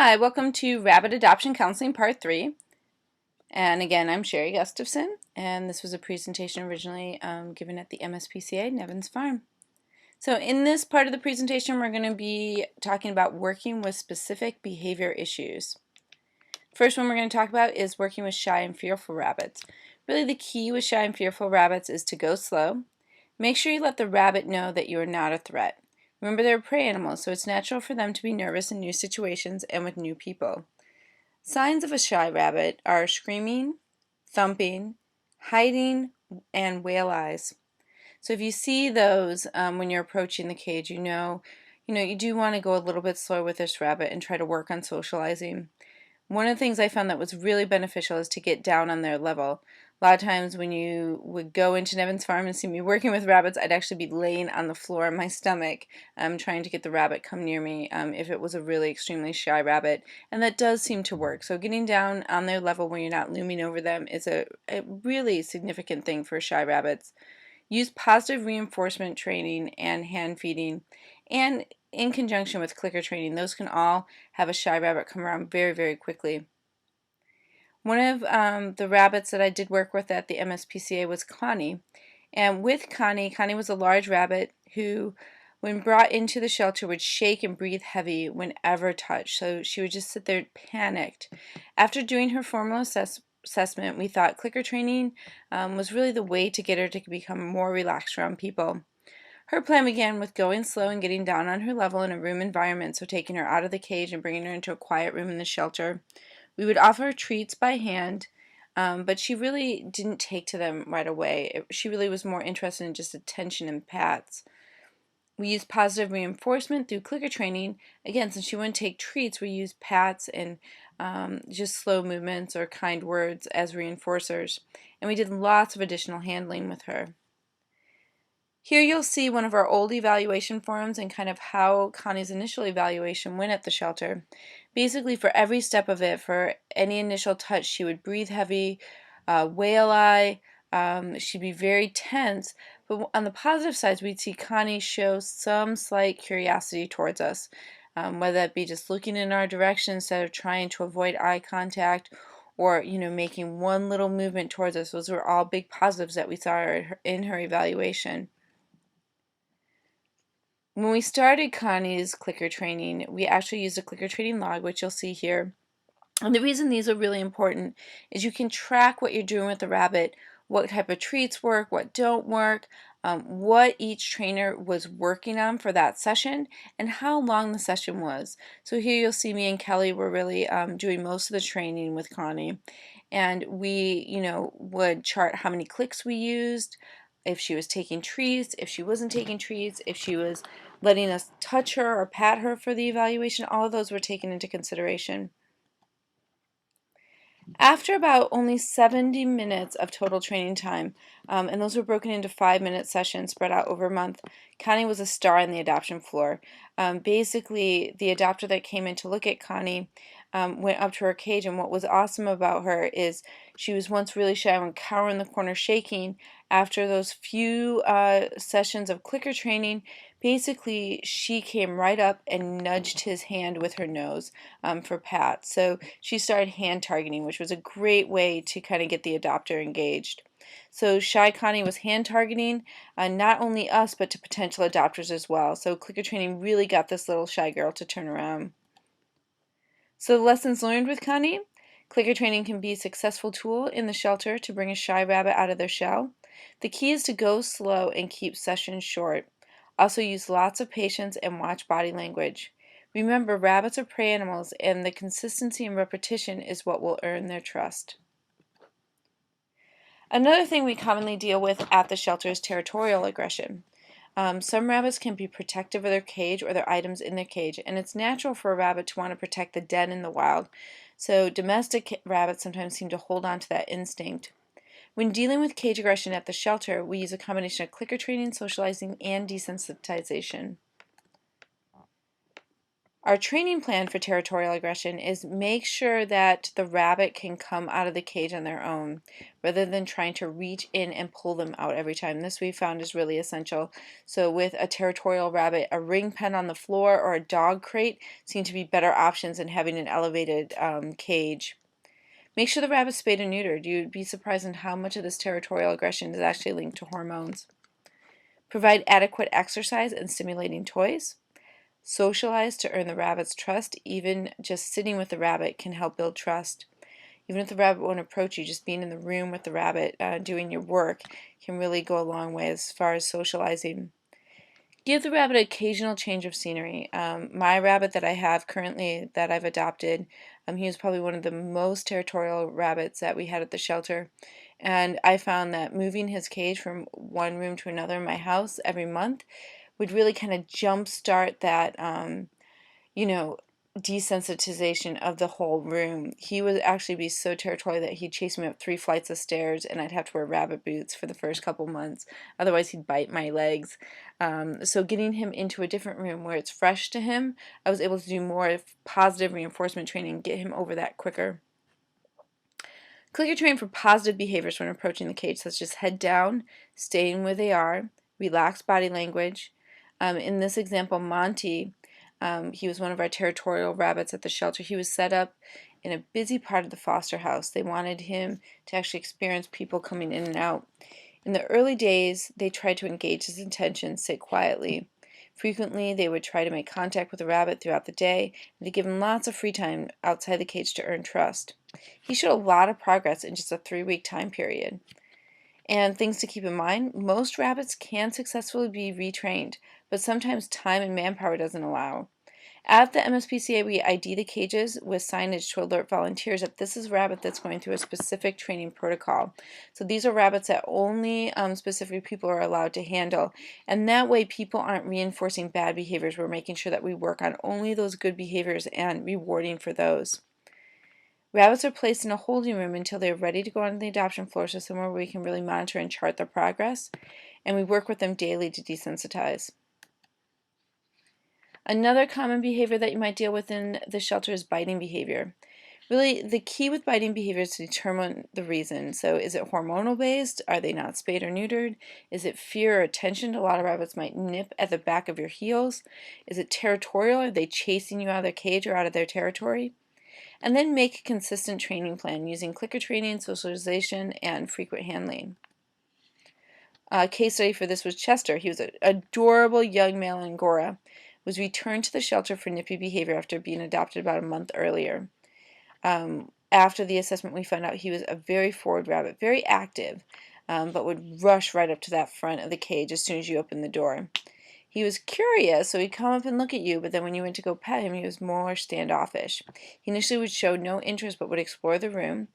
Hi, welcome to Rabbit Adoption Counseling Part 3. And again, I'm Sherry Gustafson, and this was a presentation originally given at the MSPCA Nevins Farm. So in this part of the presentation, we're going to be talking about working with specific behavior issues. First one we're going to talk about is working with shy and fearful rabbits. Really the key with shy and fearful rabbits is to go slow. Make sure you let the rabbit know that you are not a threat. Remember, they're prey animals, so it's natural for them to be nervous in new situations and with new people. Signs of a shy rabbit are screaming, thumping, hiding, and whale eyes. So if you see those when you're approaching the cage, you know you do want to go a little bit slower with this rabbit and try to work on socializing. One of the things I found that was really beneficial is to get down on their level. A lot of times when you would go into Nevins Farm and see me working with rabbits, I'd actually be laying on the floor on my stomach trying to get the rabbit come near me if it was a really extremely shy rabbit. And that does seem to work. So getting down on their level where you're not looming over them is a really significant thing for shy rabbits. Use positive reinforcement training and hand feeding, and in conjunction with clicker training. Those can all have a shy rabbit come around very, very quickly. One of the rabbits that I did work with at the MSPCA was Connie. And with Connie was a large rabbit who, when brought into the shelter, would shake and breathe heavy whenever touched. So she would just sit there panicked. After doing her formal assessment, we thought clicker training was really the way to get her to become more relaxed around people. Her plan began with going slow and getting down on her level in a room environment, so taking her out of the cage and bringing her into a quiet room in the shelter. We would offer her treats by hand, but she really didn't take to them right away. She really was more interested in just attention and pats. We used positive reinforcement through clicker training. Again, since she wouldn't take treats, we used pats and just slow movements or kind words as reinforcers. And we did lots of additional handling with her. Here you'll see one of our old evaluation forms and kind of how Connie's initial evaluation went at the shelter. Basically, for every step of it, for any initial touch, she would breathe heavy, whale eye, she'd be very tense. But on the positive sides, we'd see Connie show some slight curiosity towards us, whether that be just looking in our direction instead of trying to avoid eye contact, or making one little movement towards us. Those were all big positives that we saw in her evaluation. When we started Connie's clicker training, we actually used a clicker training log, which you'll see here. And the reason these are really important is you can track what you're doing with the rabbit, what type of treats work, what don't work, what each trainer was working on for that session, and how long the session was. So here you'll see me and Kelly were really doing most of the training with Connie. And we, would chart how many clicks we used, if she was taking treats, if she wasn't taking treats, if she was letting us touch her or pat her for the evaluation. All of those were taken into consideration. After about only 70 minutes of total training time, and those were broken into 5-minute sessions spread out over a month, Connie was a star on the adoption floor. Basically, the adopter that came in to look at Connie went up to her cage, and what was awesome about her is she was once really shy and cower in the corner shaking. After those few sessions of clicker training, basically she came right up and nudged his hand with her nose for pat. So she started hand targeting, which was a great way to kind of get the adopter engaged. So Shy Connie was hand targeting not only us but to potential adopters as well. So clicker training really got this little shy girl to turn around. So the lessons learned with Connie: clicker training can be a successful tool in the shelter to bring a shy rabbit out of their shell. The key is to go slow and keep sessions short. Also use lots of patience and watch body language. Remember, rabbits are prey animals, and the consistency and repetition is what will earn their trust. Another thing we commonly deal with at the shelter is territorial aggression. Some rabbits can be protective of their cage or their items in their cage, and it's natural for a rabbit to want to protect the den in the wild. So domestic rabbits sometimes seem to hold on to that instinct. When dealing with cage aggression at the shelter, we use a combination of clicker training, socializing, and desensitization. Our training plan for territorial aggression is make sure that the rabbit can come out of the cage on their own rather than trying to reach in and pull them out every time. This we found is really essential. So with a territorial rabbit, a ring pen on the floor or a dog crate seem to be better options than having an elevated cage. Make sure the rabbit's spayed and neutered. You'd be surprised at how much of this territorial aggression is actually linked to hormones. Provide adequate exercise and stimulating toys. Socialize to earn the rabbit's trust. Even just sitting with the rabbit can help build trust. Even if the rabbit won't approach you, just being in the room with the rabbit doing your work can really go a long way as far as socializing. Give the rabbit an occasional change of scenery. My rabbit that I have currently that I've adopted, he was probably one of the most territorial rabbits that we had at the shelter. And I found that moving his cage from one room to another in my house every month would really kind of jumpstart that, desensitization of the whole room. He would actually be so territorial that he'd chase me up 3 flights of stairs, and I'd have to wear rabbit boots for the first couple months. Otherwise, he'd bite my legs. So getting him into a different room where it's fresh to him, I was able to do more positive reinforcement training and get him over that quicker. Clicker train for positive behaviors when approaching the cage, such as head down, staying where they are, relaxed body language. In this example, Monty, he was one of our territorial rabbits at the shelter. He was set up in a busy part of the foster house. They wanted him to actually experience people coming in and out. In the early days, they tried to engage his attention, sit quietly. Frequently, they would try to make contact with the rabbit throughout the day and to give him lots of free time outside the cage to earn trust. He showed a lot of progress in just a 3-week time period. And things to keep in mind, most rabbits can successfully be retrained, but sometimes time and manpower doesn't allow. At the MSPCA, we ID the cages with signage to alert volunteers that this is a rabbit that's going through a specific training protocol. So these are rabbits that only specific people are allowed to handle. And that way people aren't reinforcing bad behaviors. We're making sure that we work on only those good behaviors and rewarding for those. Rabbits are placed in a holding room until they're ready to go onto the adoption floor, so somewhere where we can really monitor and chart their progress. And we work with them daily to desensitize. Another common behavior that you might deal with in the shelter is biting behavior. Really, the key with biting behavior is to determine the reason. So is it hormonal based? Are they not spayed or neutered? Is it fear or attention? A lot of rabbits might nip at the back of your heels. Is it territorial? Are they chasing you out of their cage or out of their territory? And then make a consistent training plan using clicker training, socialization, and frequent handling. A case study for this was Chester. He was an adorable young male Angora. Was returned to the shelter for nippy behavior after being adopted about a month earlier. After the assessment, we found out he was a very forward rabbit, very active, but would rush right up to that front of the cage as soon as you opened the door. He was curious, so he'd come up and look at you, but then when you went to go pet him, he was more standoffish. He initially would show no interest but would explore the room,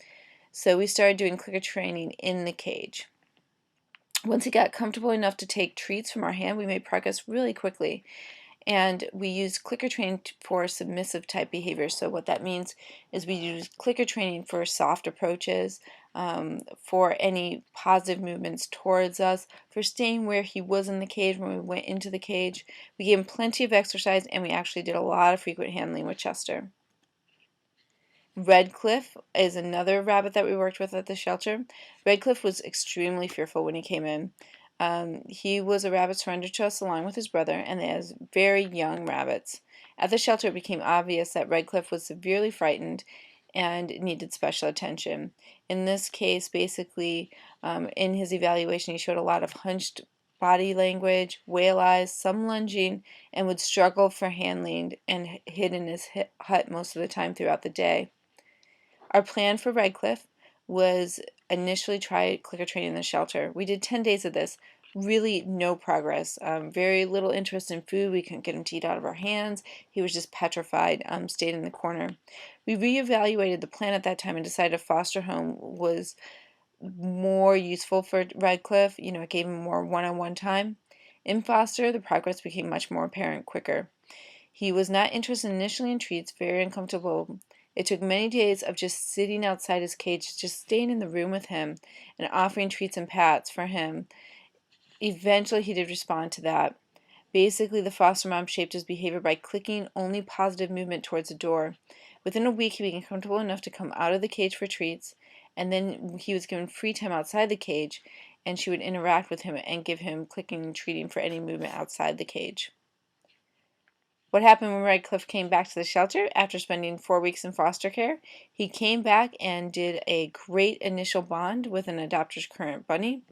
so we started doing clicker training in the cage. Once he got comfortable enough to take treats from our hand, we made progress really quickly. And we use clicker training for submissive type behavior. So what that means is we use clicker training for soft approaches, for any positive movements towards us, for staying where he was in the cage when we went into the cage. We gave him plenty of exercise, and we actually did a lot of frequent handling with Chester. Redcliffe is another rabbit that we worked with at the shelter. Redcliffe was extremely fearful when he came in. He was a rabbit surrendered to us along with his brother, and they had very young rabbits. At the shelter, it became obvious that Redcliffe was severely frightened and needed special attention. In this case, basically, in his evaluation, he showed a lot of hunched body language, whale eyes, some lunging, and would struggle for handling and hid in his hut most of the time throughout the day. Our plan for Redcliffe was initially try clicker training in the shelter. We did 10 days of this. Really no progress. Very little interest in food. We couldn't get him to eat out of our hands. He was just petrified, stayed in the corner. We reevaluated the plan at that time and decided a foster home was more useful for Redcliffe. It gave him more one-on-one time. In foster, the progress became much more apparent quicker. He was not interested initially in treats, very uncomfortable. It took many days of just sitting outside his cage, just staying in the room with him and offering treats and pats for him. Eventually he did respond to that, Basically, the foster mom shaped his behavior by clicking only positive movement towards the door. Within a week, he became comfortable enough to come out of the cage for treats, and then he was given free time outside the cage, and she would interact with him and give him clicking and treating for any movement outside the cage. What happened when Redcliffe came back to the shelter after spending 4 weeks in foster care? He came back and did a great initial bond with an adopter's current bunny.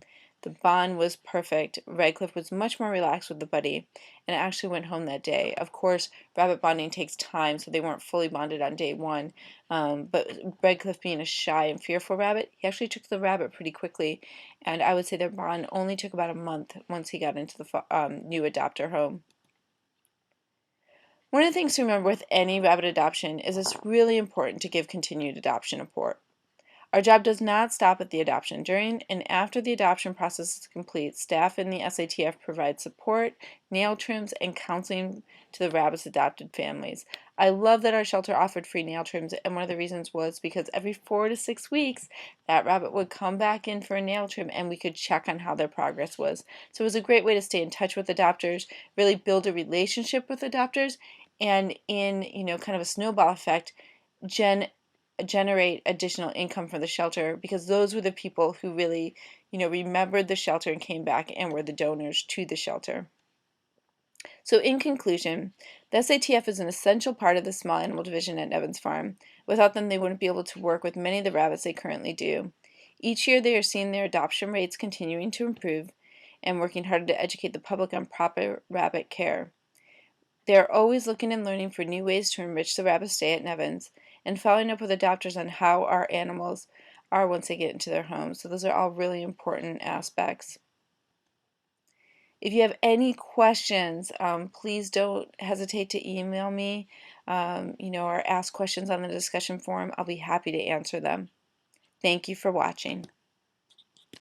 The bond was perfect. Redcliffe was much more relaxed with the buddy and actually went home that day. Of course, rabbit bonding takes time, so they weren't fully bonded on day one. But Redcliffe, being a shy and fearful rabbit, he actually took to the rabbit pretty quickly, and I would say their bond only took about a month once he got into the new adopter home. One of the things to remember with any rabbit adoption is it's really important to give continued adoption support. Our job does not stop at the adoption. During and after the adoption process is complete, staff in the SATF provide support, nail trims, and counseling to the rabbits' adopted families. I love that our shelter offered free nail trims, and one of the reasons was because every 4 to 6 weeks, that rabbit would come back in for a nail trim, and we could check on how their progress was. So it was a great way to stay in touch with adopters, really build a relationship with adopters, and in kind of a snowball effect, generate additional income for the shelter, because those were the people who really remembered the shelter and came back and were the donors to the shelter. So in conclusion, the SATF is an essential part of the small animal division at Nevins Farm. Without them, they wouldn't be able to work with many of the rabbits they currently do. Each year they are seeing their adoption rates continuing to improve and working harder to educate the public on proper rabbit care. They are always looking and learning for new ways to enrich the rabbit stay at Nevins and following up with adopters on how our animals are once they get into their homes. So those are all really important aspects. If you have any questions, please don't hesitate to email me, or ask questions on the discussion forum. I'll be happy to answer them. Thank you for watching.